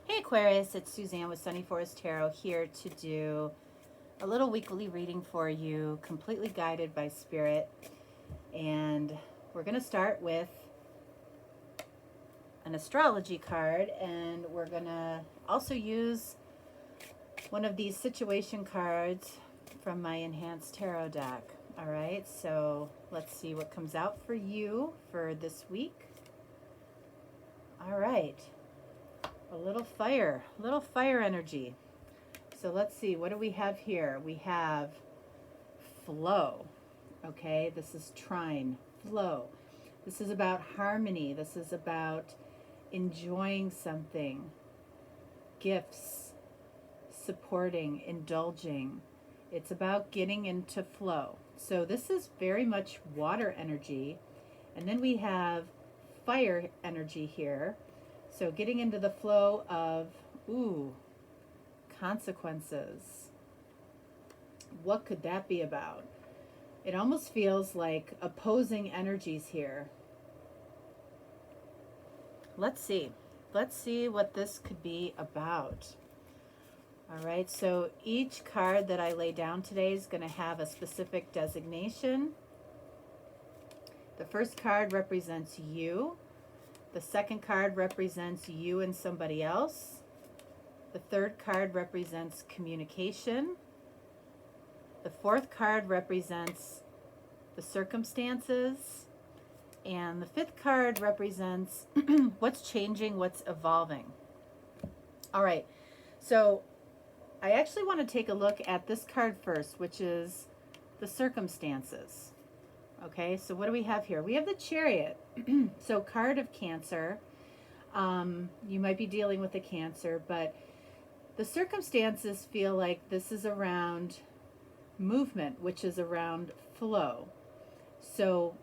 Hey Aquarius, it's Suzanne with Sunny Forest Tarot here to do a little weekly reading for you, completely guided by Spirit. And we're going to start with an astrology card, and we're going to also use one of these situation cards from my enhanced tarot deck. All right, so let's see what comes out for you for this week. All right. A little fire energy. So let's see, what do we have here? We have flow. Okay, this is trine, flow. This is about harmony. This is about enjoying something, gifts, supporting, indulging. It's about getting into flow. So this is very much water energy. And then we have fire energy here. So getting into the flow of, consequences. What could that be about? It almost feels like opposing energies here. Let's see. Let's see what this could be about. All right, so each card that I lay down today is going to have a specific designation. The first card represents you. The second card represents you and somebody else. The third card represents communication. The fourth card represents the circumstances. And the fifth card represents what's changing, what's evolving. All right, so I actually want to take a look at this card first, which is the circumstances. Okay, so what do we have here? We have the Chariot. So card of Cancer. You might be dealing with a Cancer, but the circumstances feel like this is around movement, which is around flow. So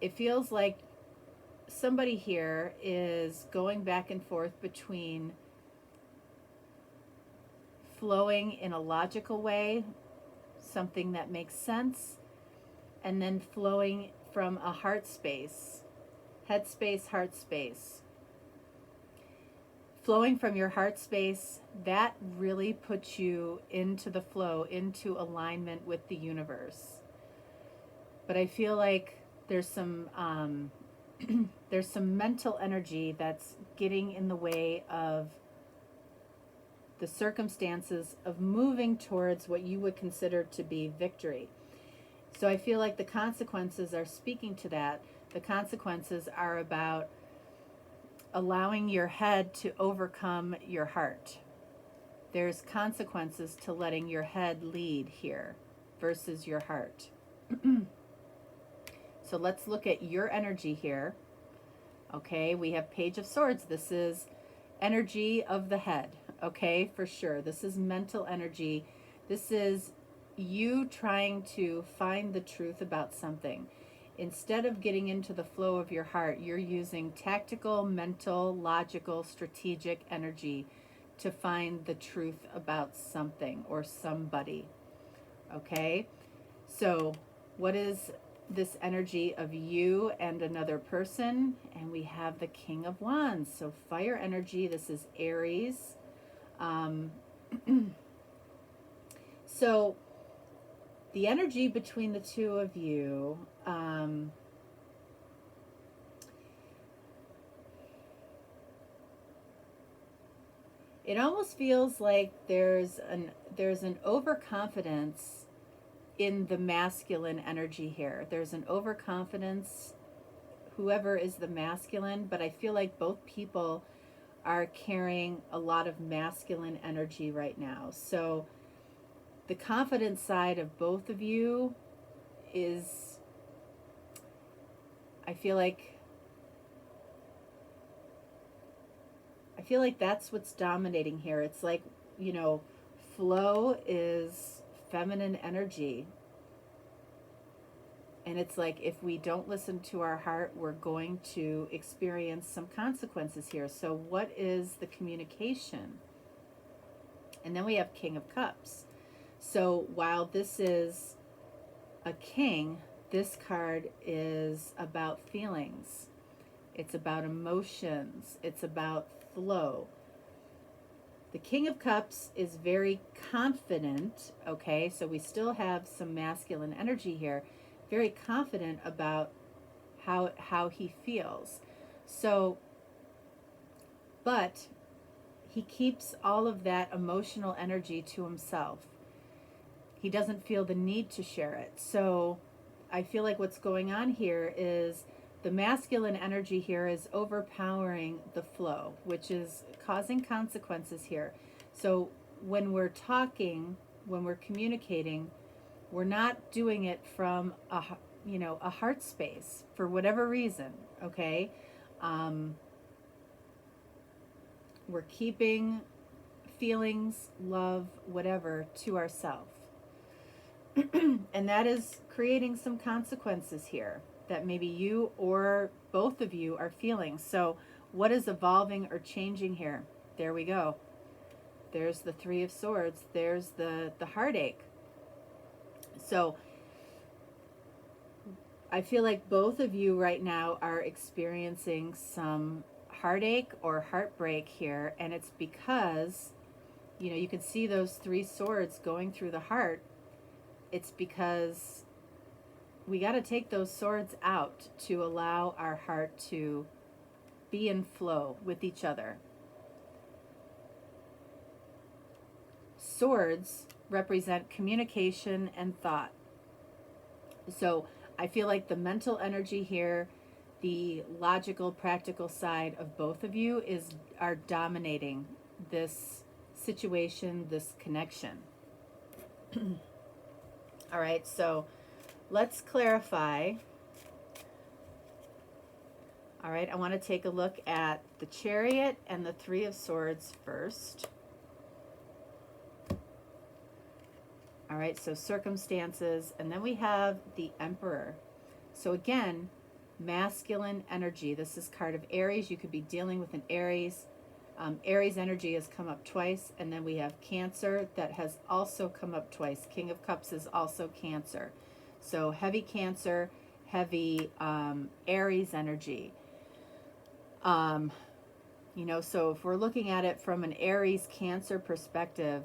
it feels like somebody here is going back and forth between flowing in a logical way, something that makes sense, and then flowing from a heart space, head space, heart space. Flowing from your heart space, that really puts you into the flow, into alignment with the universe. But I feel like there's some there's some mental energy that's getting in the way of the circumstances of moving towards what you would consider to be victory. So I feel like the consequences are speaking to that. The consequences are about allowing your head to overcome your heart. There's consequences to letting your head lead here versus your heart. So let's look at your energy here. Okay, we have Page of Swords. This is energy of the head. Okay, for sure. This is mental energy. This is you trying to find the truth about something. Instead of getting into the flow of your heart, you're using tactical, mental, logical, strategic energy to find the truth about something or somebody. Okay? So, what is this energy of you and another person? And we have the King of Wands. So, fire energy. This is Aries. So, the energy between the two of you, it almost feels like there's an overconfidence in the masculine energy here. There's an overconfidence, whoever is the masculine, but I feel like both people are carrying a lot of masculine energy right now. So the confident side of both of you is, I feel like that's what's dominating here. It's like, flow is feminine energy. And it's like, if we don't listen to our heart, we're going to experience some consequences here. So what is the communication? And then we have King of Cups. So while this is a king, this card is about feelings. It's about emotions. It's about flow. The King of Cups is very confident, okay? So we still have some masculine energy here. Very confident about how he feels. So, but he keeps all of that emotional energy to himself. He doesn't feel the need to share it. So I feel like what's going on here is the masculine energy here is overpowering the flow, which is causing consequences here. So when we're talking, when we're communicating, we're not doing it from a heart space for whatever reason, okay? We're keeping feelings, love, whatever, to ourselves. And that is creating some consequences here that maybe you or both of you are feeling. So what is evolving or changing here? There we go. There's the Three of Swords. There's the heartache. So I feel like both of you right now are experiencing some heartache or heartbreak here, and it's because, you can see those three swords going through the heart. It's because we got to take those swords out to allow our heart to be in flow with each other. Swords represent communication and thought. So I feel like the mental energy here, the logical, practical side of both of you are dominating this situation, this connection. All right, so let's clarify. All right, I want to take a look at the Chariot and the Three of Swords first. All right, so circumstances, and then we have the Emperor. So again, masculine energy. This is card of Aries. You could be dealing with an Aries. Aries energy has come up twice, and then we have Cancer that has also come up twice. King of Cups is also Cancer. So heavy Cancer, heavy Aries energy. So if we're looking at it from an Aries Cancer perspective,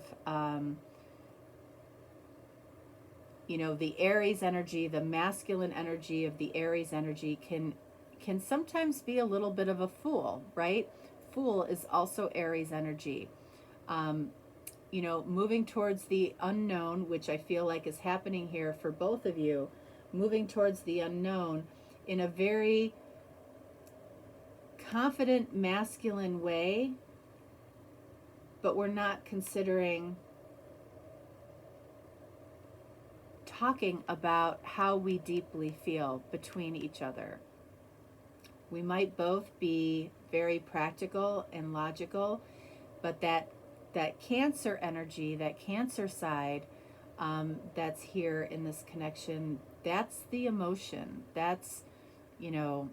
the Aries energy, the masculine energy of the Aries energy can sometimes be a little bit of a fool, right? Fool is also Aries energy. Moving towards the unknown, which I feel like is happening here for both of you, moving towards the unknown in a very confident masculine way, but we're not considering talking about how we deeply feel between each other. We might both be very practical and logical, but that Cancer energy, that Cancer side that's here in this connection, that's the emotion. That's, and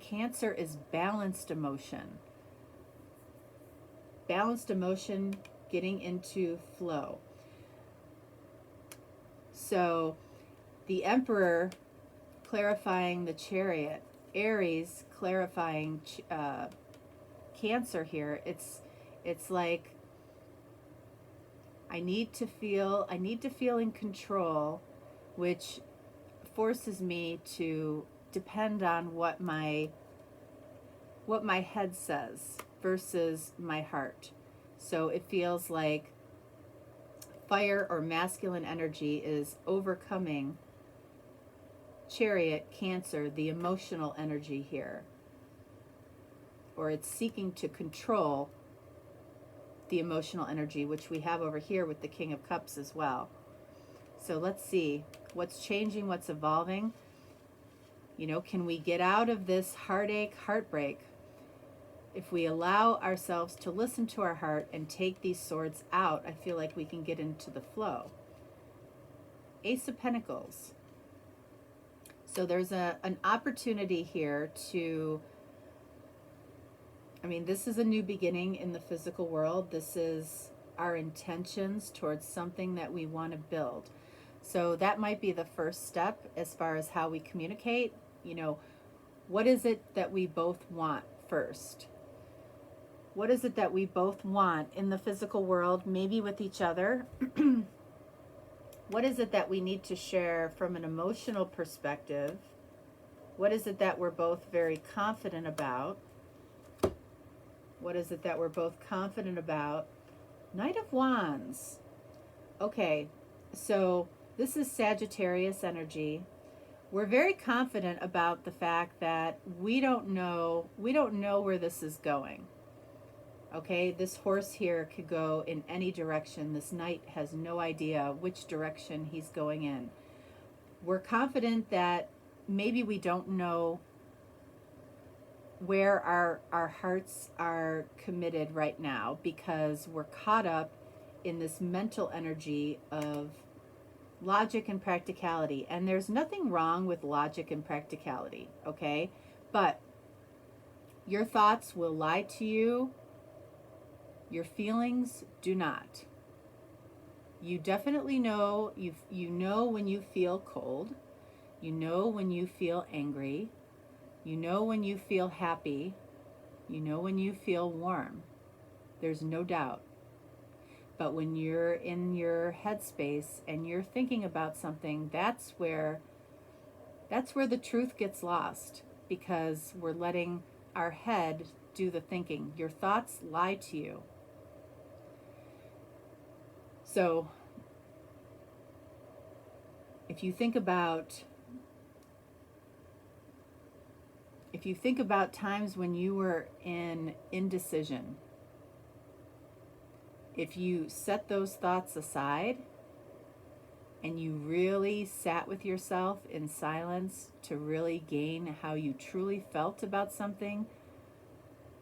Cancer is balanced emotion. Balanced emotion getting into flow. So the Emperor clarifying the Chariot, Aries clarifying Cancer here. It's like I need to feel in control, which forces me to depend on what my head says versus my heart. So it feels like fire or masculine energy is overcoming Chariot, Cancer, the emotional energy here. Or it's seeking to control the emotional energy, which we have over here with the King of Cups as well. So let's see what's changing, what's evolving. Can we get out of this heartache, heartbreak, if we allow ourselves to listen to our heart and take these swords out? I feel like we can get into the flow. Ace of Pentacles. So there's an opportunity here to, this is a new beginning in the physical world. This is our intentions towards something that we want to build. So that might be the first step as far as how we communicate. What is it that we both want first? What is it that we both want in the physical world, maybe with each other? What is it that we need to share from an emotional perspective? What is it that we're both very confident about? What is it that we're both confident about? Knight of Wands. Okay, so this is Sagittarius energy. We're very confident about the fact that we don't know where this is going. Okay, this horse here could go in any direction. This knight has no idea which direction he's going in. We're confident that maybe we don't know where our hearts are committed right now because we're caught up in this mental energy of logic and practicality. And there's nothing wrong with logic and practicality, okay? But your thoughts will lie to you. Your feelings do not. You definitely know, you know when you feel cold. You know when you feel angry. You know when you feel happy. You know when you feel warm. There's no doubt. But when you're in your headspace and you're thinking about something, that's where the truth gets lost, because we're letting our head do the thinking. Your thoughts lie to you. So if you think about times when you were in indecision, if you set those thoughts aside and you really sat with yourself in silence to really gain how you truly felt about something,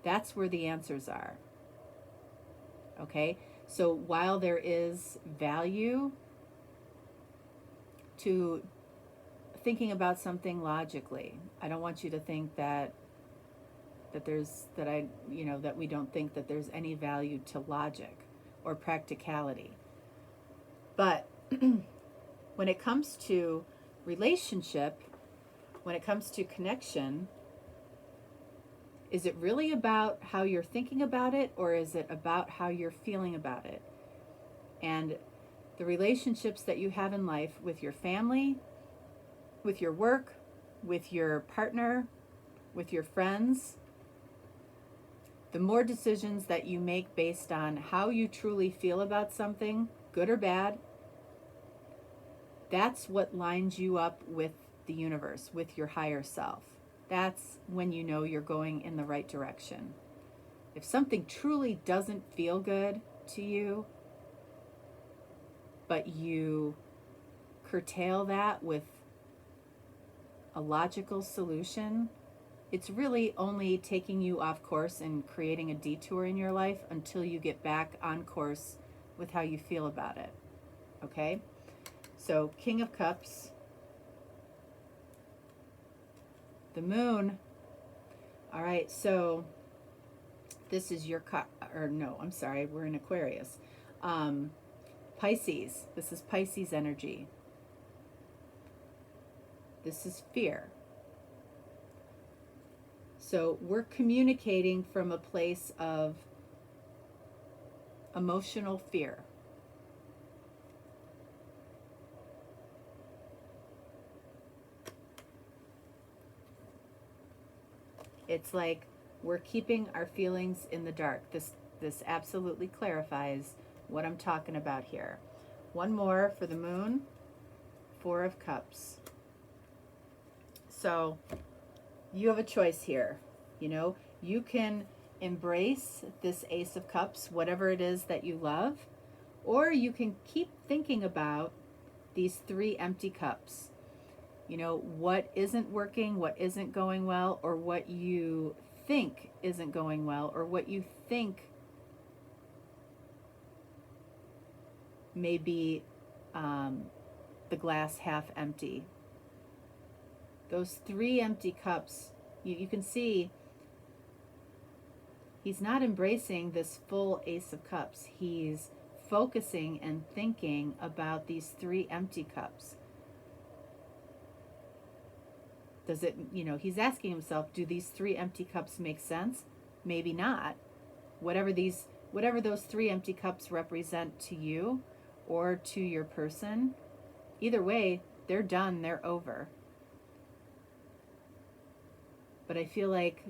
that's where the answers are. Okay? So while there is value to thinking about something logically, I don't want you to think that we don't think that there's any value to logic or practicality. But when it comes to relationship, when it comes to connection, is it really about how you're thinking about it, or is it about how you're feeling about it? And the relationships that you have in life with your family, with your work, with your partner, with your friends, the more decisions that you make based on how you truly feel about something, good or bad, that's what lines you up with the universe, with your higher self. That's when you know you're going in the right direction. If something truly doesn't feel good to you, but you curtail that with a logical solution, it's really only taking you off course and creating a detour in your life until you get back on course with how you feel about it. Okay? So, King of Cups, the Moon. All right, so this is your we're in Aquarius. Pisces, this is Pisces energy. This is fear. So we're communicating from a place of emotional fear. It's like we're keeping our feelings in the dark. This absolutely clarifies what I'm talking about here. One more for the Moon, Four of Cups. So you have a choice here. You know, you can embrace this Ace of Cups, whatever it is that you love, or you can keep thinking about these three empty cups. You know, what isn't working, what isn't going well, or what you think isn't going well, or what you think may be the glass half empty. Those three empty cups, you can see he's not embracing this full Ace of Cups. He's focusing and thinking about these three empty cups. Does it, he's asking himself, do these three empty cups make sense? Maybe not. whatever those 3 empty cups represent to you or to your person, either way, they're done, they're over. But I feel like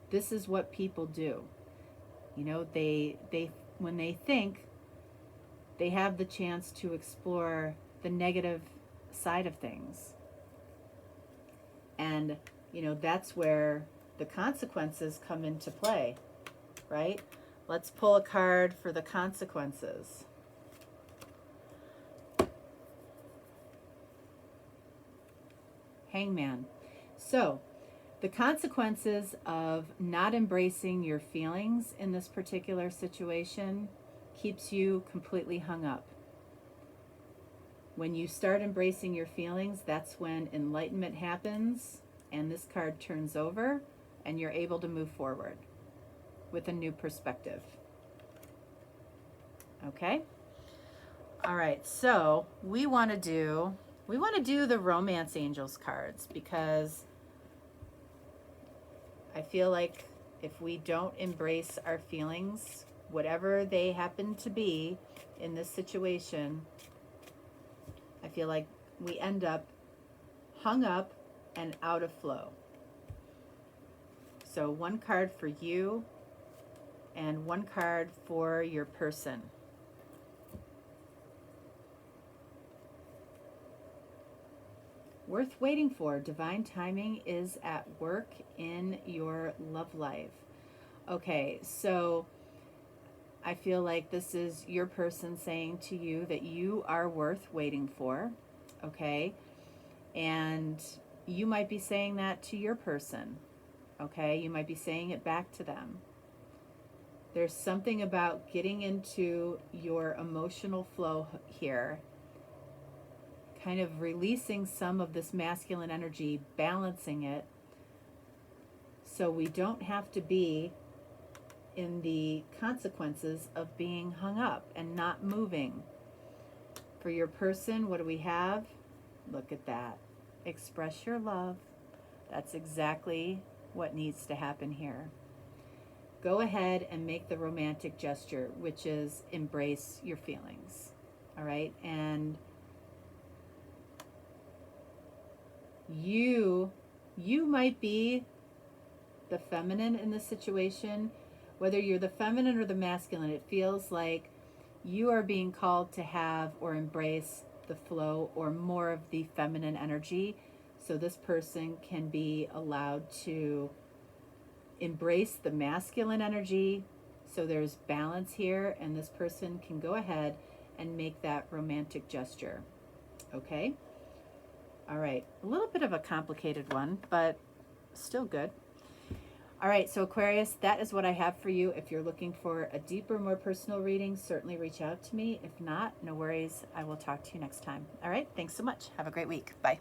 this is what people do. You know, they when they think, they have the chance to explore the negative side of things. And, you know, that's where the consequences come into play, right? Let's pull a card for the consequences. Hangman. So, the consequences of not embracing your feelings in this particular situation keeps you completely hung up. When you start embracing your feelings, that's when enlightenment happens and this card turns over and you're able to move forward with a new perspective. Okay? All right, so we want to do the Romance Angels cards, because I feel like if we don't embrace our feelings, whatever they happen to be in this situation, I feel like we end up hung up and out of flow. So 1 card for you and 1 card for your person. Worth waiting for. Divine timing is at work in your love life. Okay, so I feel like this is your person saying to you that you are worth waiting for, okay? And you might be saying that to your person, okay? You might be saying it back to them. There's something about getting into your emotional flow here, kind of releasing some of this masculine energy, balancing it, so we don't have to be in the consequences of being hung up and not moving. For your person, what do we have? Look at that. Express your love. That's exactly what needs to happen here. Go ahead and make the romantic gesture, which is embrace your feelings. All right? And you might be the feminine in this situation. Whether you're the feminine or the masculine, it feels like you are being called to have or embrace the flow or more of the feminine energy, so this person can be allowed to embrace the masculine energy, so there's balance here, and this person can go ahead and make that romantic gesture. Okay? All right, a little bit of a complicated one, but still good. All right, so Aquarius, that is what I have for you. If you're looking for a deeper, more personal reading, certainly reach out to me. If not, no worries. I will talk to you next time. All right, thanks so much. Have a great week. Bye.